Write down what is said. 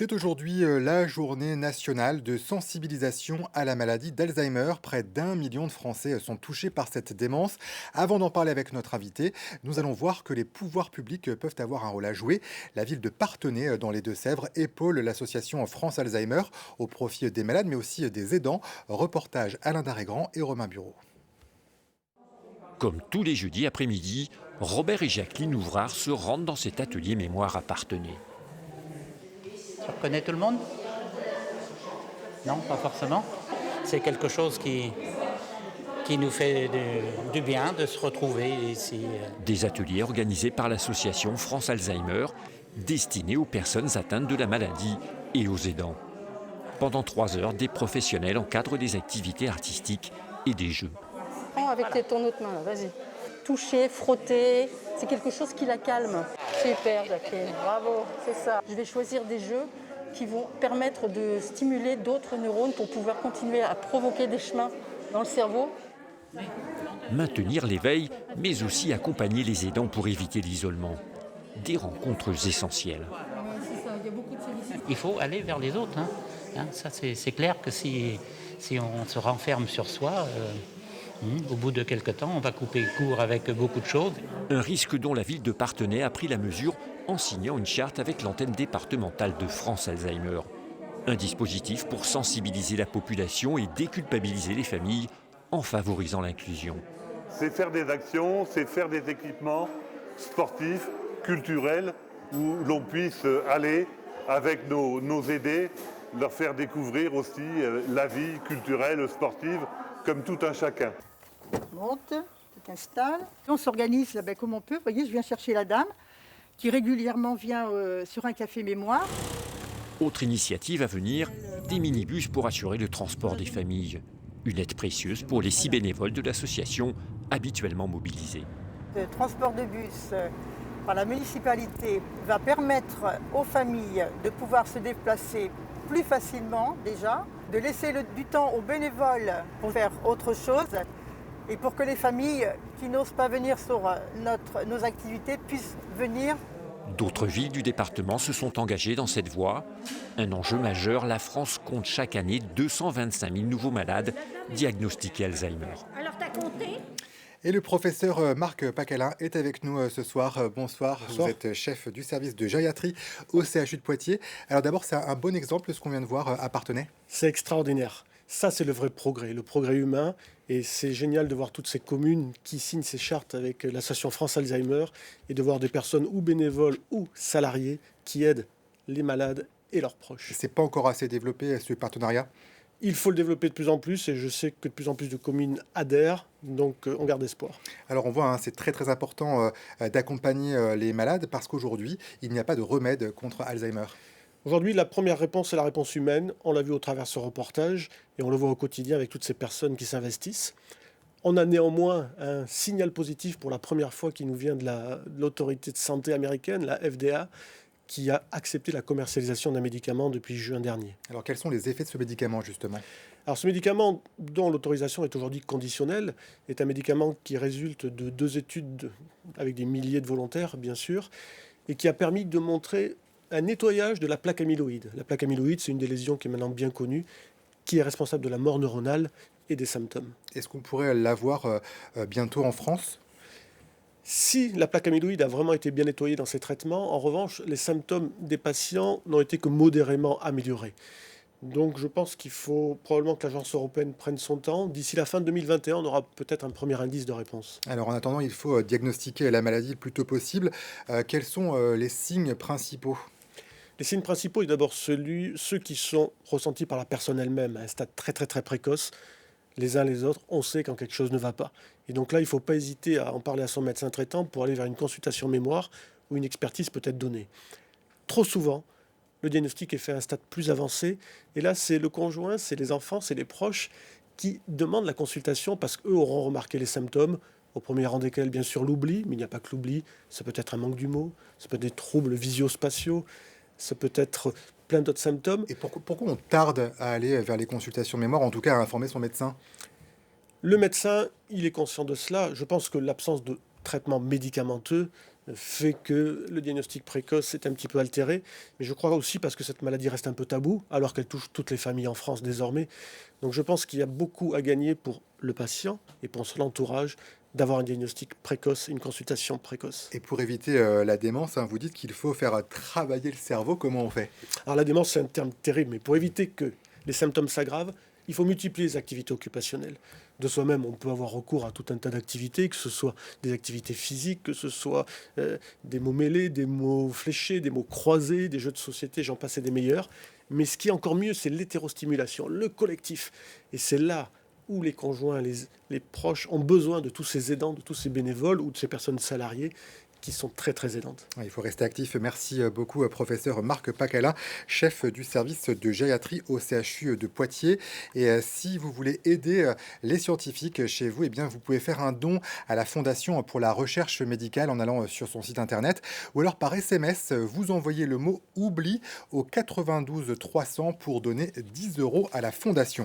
C'est aujourd'hui la journée nationale de sensibilisation à la maladie d'Alzheimer. Près d'1 million de Français sont touchés par cette démence. Avant d'en parler avec notre invité, nous allons voir que les pouvoirs publics peuvent avoir un rôle à jouer. La ville de Parthenay, dans les Deux-Sèvres, épaule l'association France Alzheimer au profit des malades, mais aussi des aidants. Reportage Alain Darégrand et Romain Bureau. Comme tous les jeudis après-midi, Robert et Jacqueline Ouvrard se rendent dans cet atelier mémoire à Parthenay. Tu reconnais tout le monde? Non, pas forcément. C'est quelque chose qui nous fait du bien de se retrouver ici. Des ateliers organisés par l'association France Alzheimer, destinés aux personnes atteintes de la maladie et aux aidants. Pendant 3 heures, des professionnels encadrent des activités artistiques et des jeux. Prends avec ton autre main, là, vas-y. Toucher, frotter, c'est quelque chose qui la calme. Super, Jacqueline, bravo, c'est ça. Je vais choisir des jeux qui vont permettre de stimuler d'autres neurones pour pouvoir continuer à provoquer des chemins dans le cerveau. Maintenir l'éveil, mais aussi accompagner les aidants pour éviter l'isolement. Des rencontres essentielles. Il faut aller vers les autres. Ça, c'est clair que si on se renferme sur soi, au bout de quelque temps, on va couper court avec beaucoup de choses. Un risque dont la ville de Parthenay a pris la mesure en signant une charte avec l'antenne départementale de France Alzheimer. Un dispositif pour sensibiliser la population et déculpabiliser les familles en favorisant l'inclusion. C'est faire des actions, c'est faire des équipements sportifs, culturels, où l'on puisse aller avec nos aidés, leur faire découvrir aussi la vie culturelle, sportive, comme tout un chacun. Monte, tu t'installes. On s'organise comme on peut. Vous voyez, je viens chercher la dame qui régulièrement vient sur un café mémoire. Autre initiative à venir, des minibus pour assurer le transport des familles. Une aide précieuse pour les 6 bénévoles de l'association habituellement mobilisés. Le transport de bus par la municipalité va permettre aux familles de pouvoir se déplacer plus facilement déjà, de laisser du temps aux bénévoles pour faire autre chose et pour que les familles qui n'osent pas venir sur nos activités puissent venir. D'autres villes du département se sont engagées dans cette voie. Un enjeu majeur, la France compte chaque année 225 000 nouveaux malades diagnostiqués Alzheimer. Alors t'as compté? Et le professeur Marc Pacalin est avec nous ce soir. Bonsoir. Bonsoir. Vous êtes chef du service de gériatrie au CHU de Poitiers. Alors d'abord, c'est un bon exemple ce qu'on vient de voir à Parthenay. C'est extraordinaire. Ça, c'est le vrai progrès, le progrès humain. Et c'est génial de voir toutes ces communes qui signent ces chartes avec l'association France Alzheimer et de voir des personnes ou bénévoles ou salariés qui aident les malades et leurs proches. C'est pas encore assez développé ce partenariat. Il faut le développer de plus en plus et je sais que de plus en plus de communes adhèrent, donc on garde espoir. Alors on voit, c'est très très important d'accompagner les malades parce qu'aujourd'hui, il n'y a pas de remède contre Alzheimer. Aujourd'hui, la première réponse est la réponse humaine. On l'a vu au travers de ce reportage et on le voit au quotidien avec toutes ces personnes qui s'investissent. On a néanmoins un signal positif pour la première fois qui nous vient de l'autorité de santé américaine, la FDA, qui a accepté la commercialisation d'un médicament depuis juin dernier. Alors quels sont les effets de ce médicament justement? Alors ce médicament, dont l'autorisation est aujourd'hui conditionnelle, est un médicament qui résulte de 2 études avec des milliers de volontaires, bien sûr, et qui a permis de montrer un nettoyage de la plaque amyloïde. La plaque amyloïde, c'est une des lésions qui est maintenant bien connue, qui est responsable de la mort neuronale et des symptômes. Est-ce qu'on pourrait l'avoir bientôt en France? Si la plaque amyloïde a vraiment été bien nettoyée dans ces traitements, en revanche, les symptômes des patients n'ont été que modérément améliorés. Donc je pense qu'il faut probablement que l'Agence européenne prenne son temps. D'ici la fin de 2021, on aura peut-être un premier indice de réponse. Alors en attendant, il faut diagnostiquer la maladie le plus tôt possible. Quels sont les signes principaux? Les signes principaux, d'abord ceux qui sont ressentis par la personne elle-même à un stade très très très précoce. Les uns les autres, on sait quand quelque chose ne va pas. Et donc là, il ne faut pas hésiter à en parler à son médecin traitant pour aller vers une consultation mémoire où une expertise peut être donnée. Trop souvent, le diagnostic est fait à un stade plus avancé. Et là, c'est le conjoint, c'est les enfants, c'est les proches qui demandent la consultation parce qu'eux auront remarqué les symptômes, au premier rang desquels, bien sûr, l'oubli. Mais il n'y a pas que l'oubli, ça peut être un manque d'humour, ça peut être des troubles visio-spatiaux, ça peut être plein d'autres symptômes. Et pourquoi on tarde à aller vers les consultations mémoire, en tout cas à informer son médecin? Le médecin, il est conscient de cela. Je pense que l'absence de traitement médicamenteux fait que le diagnostic précoce est un petit peu altéré. Mais je crois aussi parce que cette maladie reste un peu taboue, alors qu'elle touche toutes les familles en France désormais. Donc je pense qu'il y a beaucoup à gagner pour le patient et pour son entourage d'avoir un diagnostic précoce, une consultation précoce. Et pour éviter la démence, hein, vous dites qu'il faut faire travailler le cerveau. Comment on fait? Alors la démence, c'est un terme terrible, mais pour éviter que les symptômes s'aggravent, il faut multiplier les activités occupationnelles. De soi-même, on peut avoir recours à tout un tas d'activités, que ce soit des activités physiques, que ce soit des mots mêlés, des mots fléchés, des mots croisés, des jeux de société, j'en passe et des meilleurs. Mais ce qui est encore mieux, c'est l'hétérostimulation, le collectif. Et c'est là où les conjoints, les proches ont besoin de tous ces aidants, de tous ces bénévoles ou de ces personnes salariées qui sont très très aidantes. Il faut rester actif. Merci beaucoup, professeur Marc Pacala, chef du service de gériatrie au CHU de Poitiers. Et si vous voulez aider les scientifiques chez vous, eh bien, vous pouvez faire un don à la Fondation pour la recherche médicale en allant sur son site internet. Ou alors par SMS, vous envoyez le mot « oubli » au 92 300 pour donner 10 € à la Fondation.